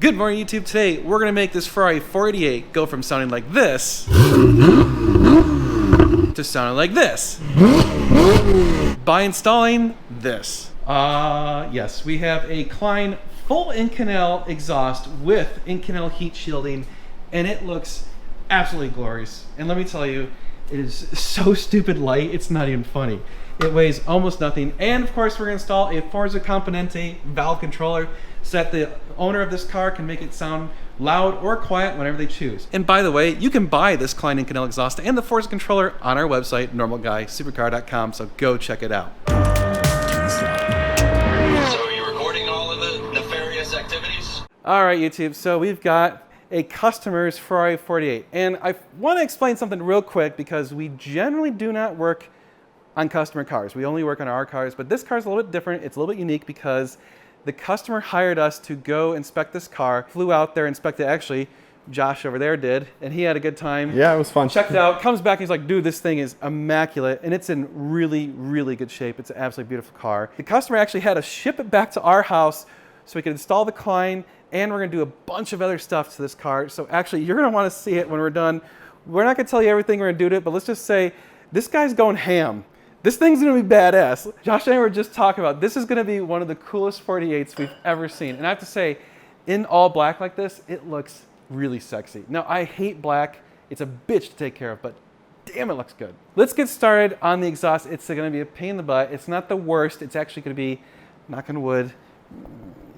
Good morning, YouTube. Today, we're going to make this Ferrari 488 go from sounding like this to sounding like this by installing this. Yes, we have a Klein full Inconel exhaust with Inconel heat shielding, and it looks absolutely glorious. And let me tell you, it is so stupid light, it's not even funny. It weighs almost nothing. And of course, we're going to install a Forza Componente valve controller so that the owner of this car can make it sound loud or quiet whenever they choose. And by the way, you can buy this Klein Inconel exhaust and the Forza controller on our website, normalguysupercar.com, so go check it out. So are you recording all of the nefarious activities? All right, YouTube, so we've got a customer's Ferrari 48. And I want to explain something real quick because we generally do not work on customer cars. We only work on our cars, but this car is a little bit different. It's a little bit unique because the customer hired us to go inspect this car, flew out there, inspected, actually, Josh over there did, and he had a good time. Yeah, it was fun. Checked it out, comes back, and he's like, dude, this thing is immaculate, and it's in really, really good shape. It's an absolutely beautiful car. The customer actually had to ship it back to our house so we could install the Klein, and we're gonna do a bunch of other stuff to this car. So actually, you're gonna wanna see it when we're done. We're not gonna tell you everything we're gonna do to it, but let's just say, this guy's going ham. This thing's gonna be badass. Josh and I were just talking about, this is gonna be one of the coolest 48s we've ever seen. And I have to say, in all black like this, it looks really sexy. Now, I hate black. It's a bitch to take care of, but damn, it looks good. Let's get started on the exhaust. It's gonna be a pain in the butt. It's not the worst. It's actually gonna be, knock on wood,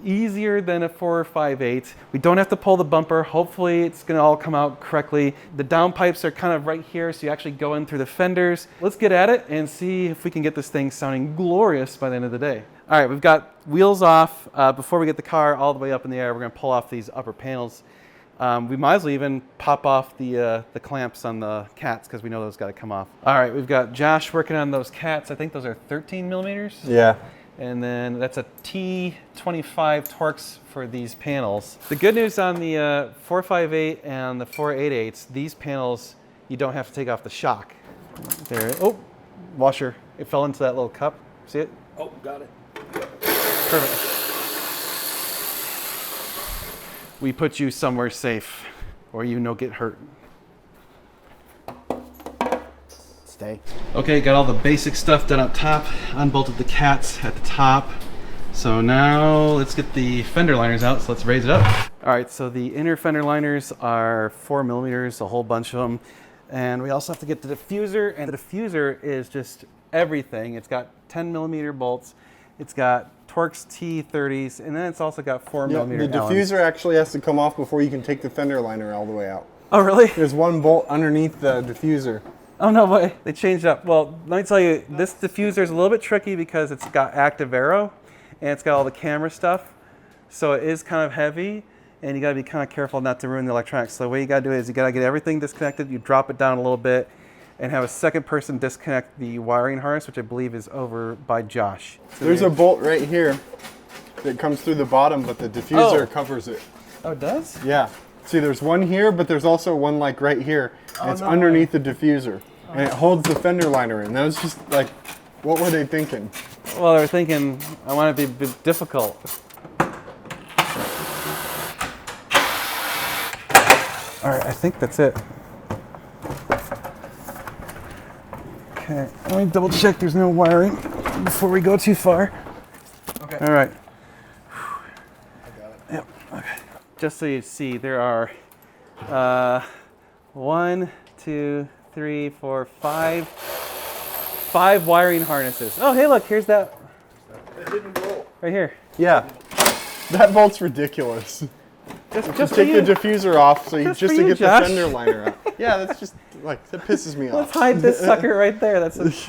easier than a 458. We don't have to pull the bumper. Hopefully it's gonna all come out correctly. The downpipes are kind of right here, so you actually go in through the fenders. Let's get at it and see if we can get this thing sounding glorious by the end of the day. All right, we've got wheels off. Before we get the car all the way up in the air, we're gonna pull off these upper panels. We might as well even pop off the clamps on the cats because we know those gotta come off. All right, we've got Josh working on those cats. I think those are 13 millimeters. Yeah. And then that's a T25 Torx for these panels. The good news on the 458 and the 488s, these panels, you don't have to take off the shock. There, oh, washer. It fell into that little cup. See it? Oh, got it. Perfect. We put you somewhere safe or you no get hurt. Stay. Okay, got all the basic stuff done up top. Unbolted the cats at the top. So now let's get the fender liners out. So let's raise it up. All right, so the inner fender liners are 4 millimeters, a whole bunch of them. And we also have to get the diffuser, and the diffuser is just everything. It's got 10 millimeter bolts. It's got Torx T30s, and then it's also got 4 millimeter The Allens. diffuser actually has to come off before you can take the fender liner all the way out. Oh, really? There's one bolt underneath the diffuser. Oh, no way. They changed it up. Well, let me tell you, this diffuser is a little bit tricky because it's got active aero and it's got all the camera stuff. So it is kind of heavy and you got to be kind of careful not to ruin the electronics. So the way you got to do it is you got to get everything disconnected. You drop it down a little bit and have a second person disconnect the wiring harness, which I believe is over by Josh. So There's a bolt right here that comes through the bottom, but the diffuser covers it. Oh, it does? Yeah. See, there's one here, but there's also one like right here. And it's underneath the diffuser. And it holds the fender liner in. That was just like, what were they thinking? Well, they were thinking, I want it to be difficult. All right, I think that's it. Okay, let me double check there's no wiring before we go too far. Okay. All right. I got it. Yep, okay. Just so you see, there are 1, 2, 3, 4, 5 wiring harnesses. Oh, hey, look, here's that. It didn't roll. Right here. Yeah. That bolt's ridiculous. Just Take the diffuser off so Just just for to you, get Josh. the fender liner out. Yeah, that's just like, that pisses me Let's off. hide this sucker right there. All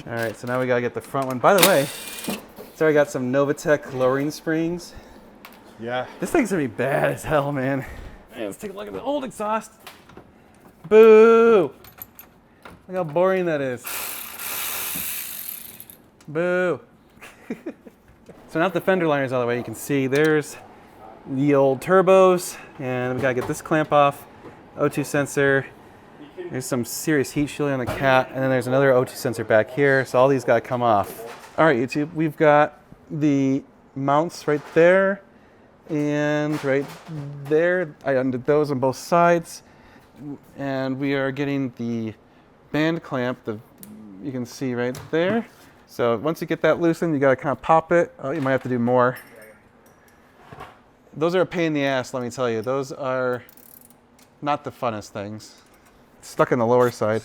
right, so now we gotta get the front one. By the way, so I got some Novatech lowering springs. Yeah. This thing's gonna be bad as hell, man. Hey, let's take a look at the old exhaust. Boo! Look how boring that is. Boo! So now that the fender liner's out of the way, you can see there's the old turbos, and we gotta get this clamp off. O2 sensor. There's some serious heat shielding on the cat, and then there's another O2 sensor back here. So all these gotta come off. All right, YouTube, we've got the mounts right there. and right there, I undid those on both sides. And we are getting the band clamp, you can see right there. So once you get that loosened, you gotta kind of pop it. Oh, you might have to do more. Those are a pain in the ass, let me tell you. Those are not the funnest things. It's stuck in the lower side.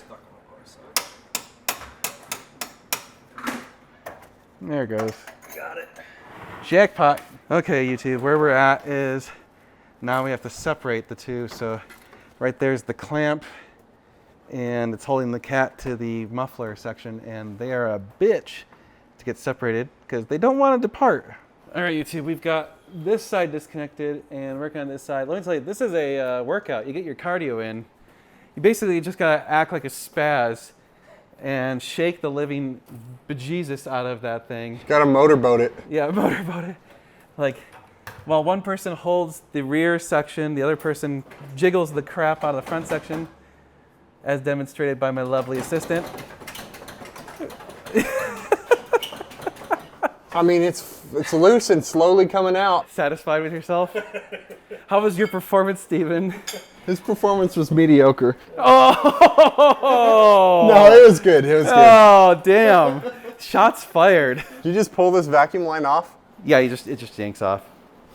There it goes. Got it. Jackpot. Okay, YouTube, where we're at is now we have to separate the two. So right there's the clamp, and it's holding the cat to the muffler section, and they are a bitch to get separated because they don't want to depart. All right, YouTube, we've got this side disconnected and working on this side. Let me tell you, this is a workout. You get your cardio in. You basically just gotta act like a spaz and shake the living bejesus out of that thing. Got to motorboat it. Yeah, motorboat it. Like, while one person holds the rear section, the other person jiggles the crap out of the front section, as demonstrated by my lovely assistant. I mean, it's loose and slowly coming out. Satisfied with yourself? How was your performance, Steven? His performance was mediocre. Oh! No, it was good. It was good. Oh, damn. Shots fired. Did you just pull this vacuum line off? Yeah, it just yanks off.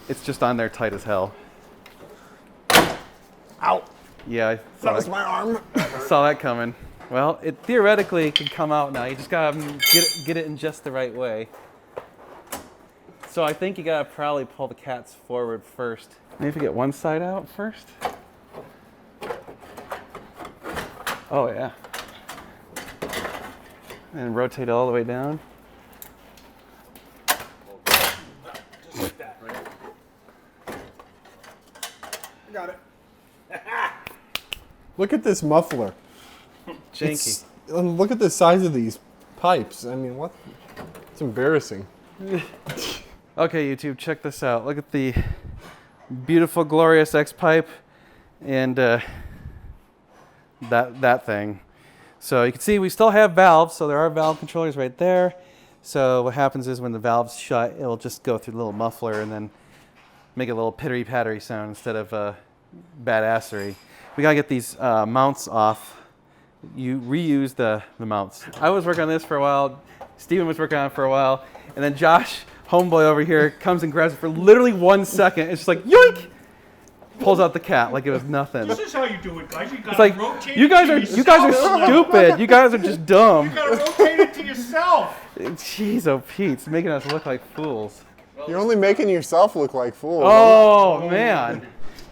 It's just on there tight as hell. Ow. Yeah, That was my arm. I saw that coming. Well, it theoretically could come out now. You just gotta get it in just the right way. So I think you gotta probably pull the cats forward first. Maybe get one side out first. Oh yeah. And rotate it all the way down. Just like that, right? Got it. Look at this muffler. Janky. Look at the size of these pipes. I mean, what? It's embarrassing. Okay, YouTube, check this out. Look at the beautiful, glorious X pipe and that thing. So you can see we still have valves, so there are valve controllers right there. So what happens is when the valve's shut, it'll just go through the little muffler and then make a little pittery-pattery sound instead of badassery. We gotta get these mounts off. You reuse the mounts. I was working on this for a while. Steven was working on it for a while. And then Josh, homeboy over here, comes and grabs it for literally 1 second. It's just like, yoink! Pulls out the cat like it was nothing. This is how you do it, guys. You gotta It's like, rotate you it guys to are yourself. stupid. You guys are just dumb. You gotta rotate it to yourself. Jeez, oh Pete, it's making us look like fools. You're only making yourself look like fools. Oh, man.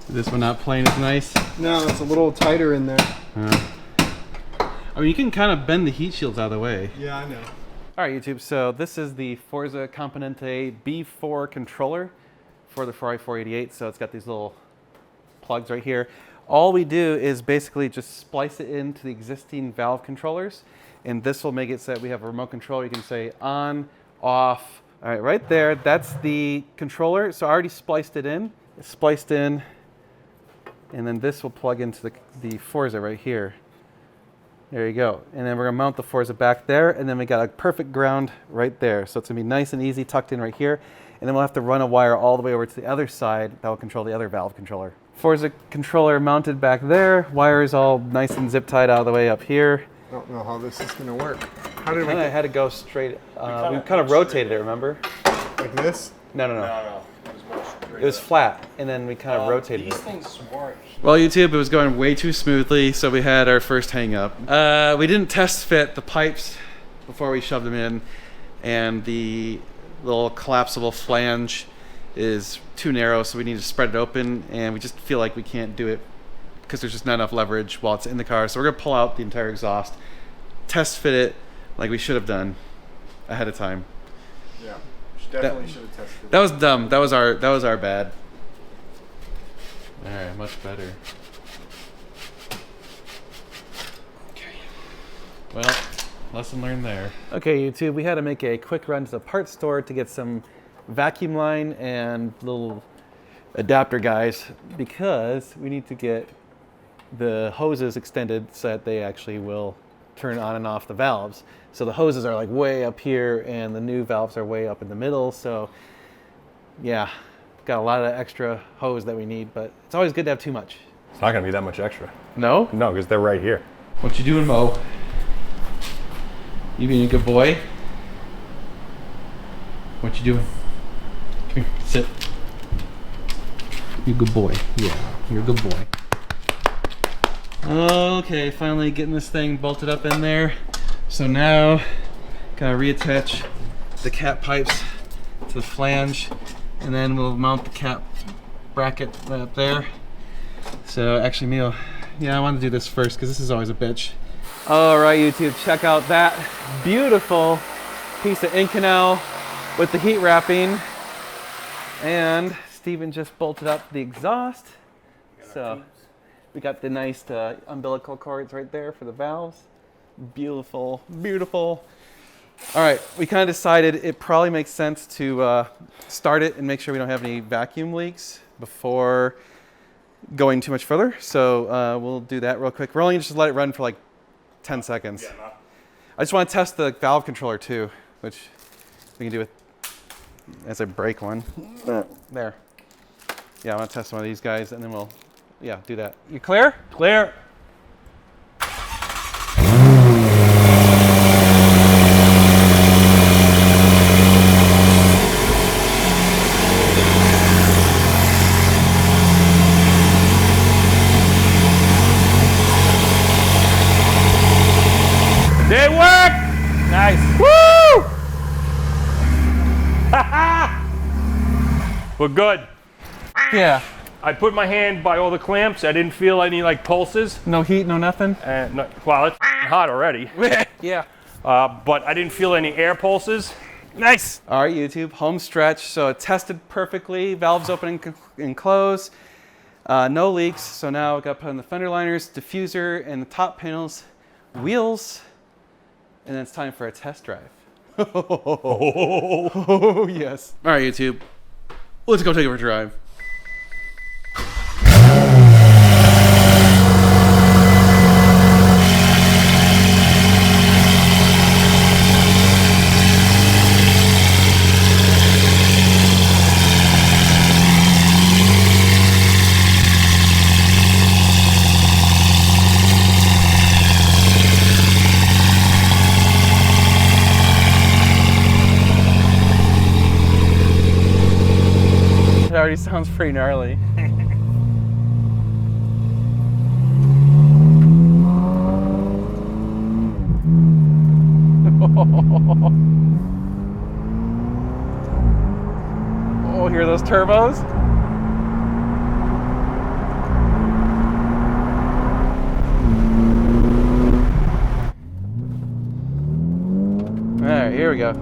Is this one not playing as nice? No, it's a little tighter in there. I mean, you can kind of bend the heat shields out of the way. Yeah, I know. All right, YouTube, so this is the Forza Componente B4 controller for the Ferrari 488. So it's got these little plugs right here. All we do is basically just splice it into the existing valve controllers, and this will make it so that we have a remote control. You can say on, off. All right, right there, that's the controller. So I already spliced it in. It's spliced in, and then this will plug into the Forza right here. There you go. And then we're gonna mount the Forza back there, and then we got a perfect ground right there. So it's gonna be nice and easy tucked in right here. And then we'll have to run a wire all the way over to the other side that will control the other valve controller. Forza controller mounted back there. Wires all nice and zip tied out of the way up here. I don't know how this is gonna work. How did we And I get had to go straight. We kinda kind of went rotated it, remember? like this? No. No. It was more straight It was up. flat, and then we kind of rotated These it. things weren't. Well, YouTube, it was going way too smoothly, so we had our first hang up. We didn't test fit the pipes before we shoved them in, and the little collapsible flange is too narrow, so we need to spread it open, and we just feel like we can't do it because there's just not enough leverage while it's in the car. So we're gonna pull out the entire exhaust, test fit it like we should have done ahead of time. Yeah. Definitely should have tested. That was dumb. That was our bad. All right, much better. Okay. Well, lesson learned there. Okay, YouTube, we had to make a quick run to the parts store to get some vacuum line and little adapter guys because we need to get the hoses extended so that they actually will turn on and off the valves. So the hoses are like way up here and the new valves are way up in the middle. So yeah, got a lot of extra hose that we need, but it's always good to have too much. It's not gonna be that much extra. No? No, because they're right here. What you doing, Mo? You being a good boy? What you doing? Come here, sit. You're a good boy. Yeah, you're a good boy. Okay, finally getting this thing bolted up in there. So now, gotta reattach the cap pipes to the flange, and then we'll mount the cap bracket right up there. So actually, Mio, yeah, I want to do this first because this is always a bitch. All right, YouTube, check out that beautiful piece of Inconel with the heat wrapping. And Steven just bolted up the exhaust. So we got the nice umbilical cords right there for the valves. Beautiful, beautiful. All right, we kind of decided it probably makes sense to start it and make sure we don't have any vacuum leaks before going too much further. So we'll do that real quick. We're only just let it run for like 10 seconds. Yeah, I just want to test the valve controller too, which we can do with as I break one. There. Yeah, I want to test one of these guys and then we'll, yeah, do that. You clear? Clear. Did it work? Nice. Woo! We're good. Yeah. I put my hand by all the clamps. I didn't feel any like pulses. No heat, no nothing? No, well, it's hot already. Yeah. But I didn't feel any air pulses. Nice. All right, YouTube, home stretch. So it tested perfectly. Valves open and close. No leaks. So now we got to put on the fender liners, diffuser, and the top panels, wheels, and then it's time for a test drive. Oh, yes. All right, YouTube, let's go take it for a drive. It already sounds pretty gnarly. Oh, hear those turbos? All right, here we go.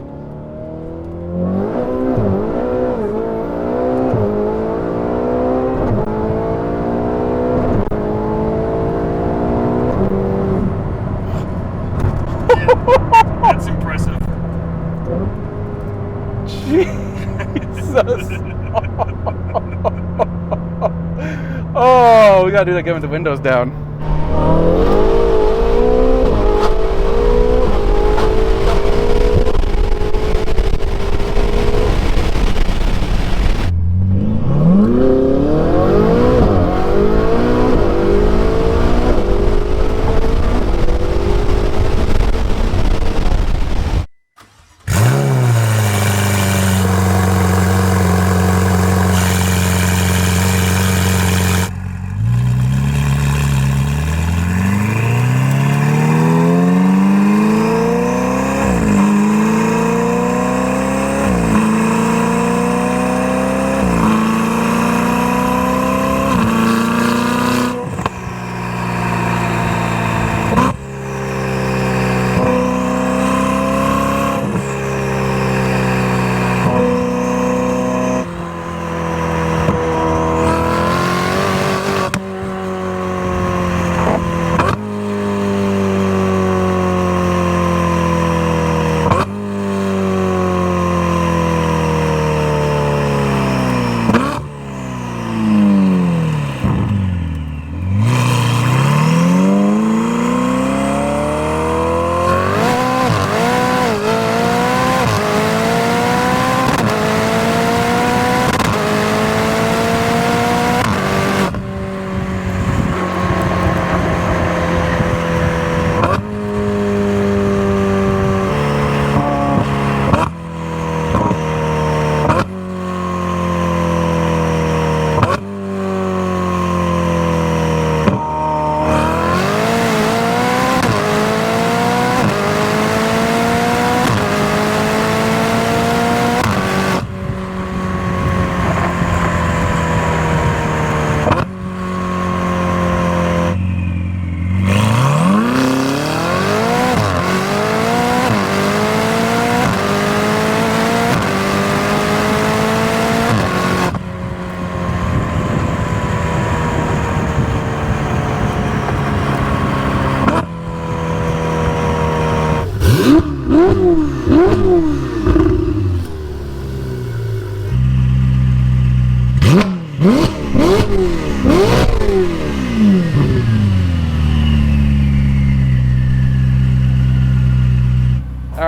That's impressive. Jesus. Oh, we gotta do that again with the windows down.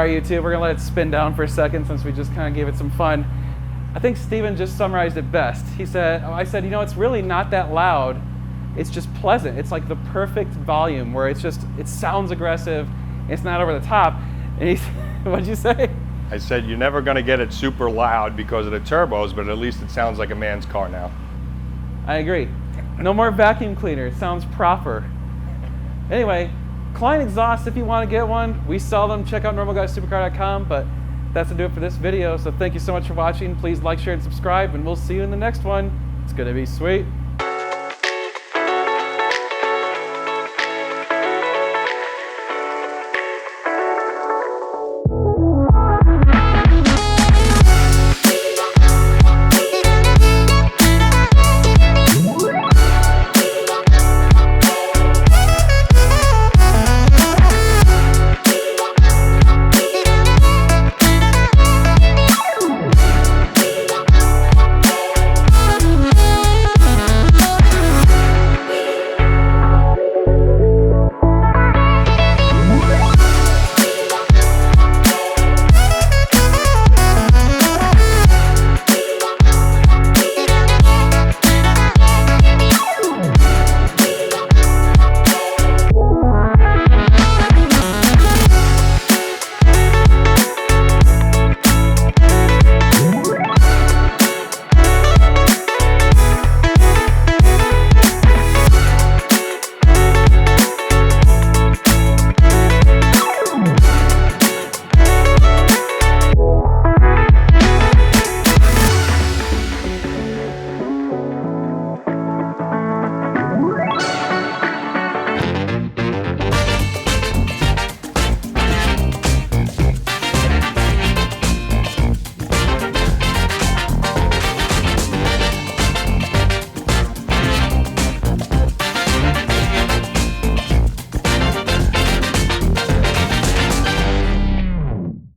Sorry, YouTube. We're gonna let it spin down for a second since we just kind of gave it some fun. I think Steven just summarized it best. I said, you know, it's really not that loud. It's just pleasant. It's like the perfect volume where it sounds aggressive. It's not over the top. And what'd you say? I said you're never going to get it super loud because of the turbos, but at least it sounds like a man's car now. I agree. No more vacuum cleaner. It sounds proper. Anyway, Klein exhaust, if you want to get one, we sell them. Check out normalguysupercar.com. But that's to do it for this video. So thank you so much for watching. Please like, share, and subscribe, and we'll see you in the next one. It's going to be sweet.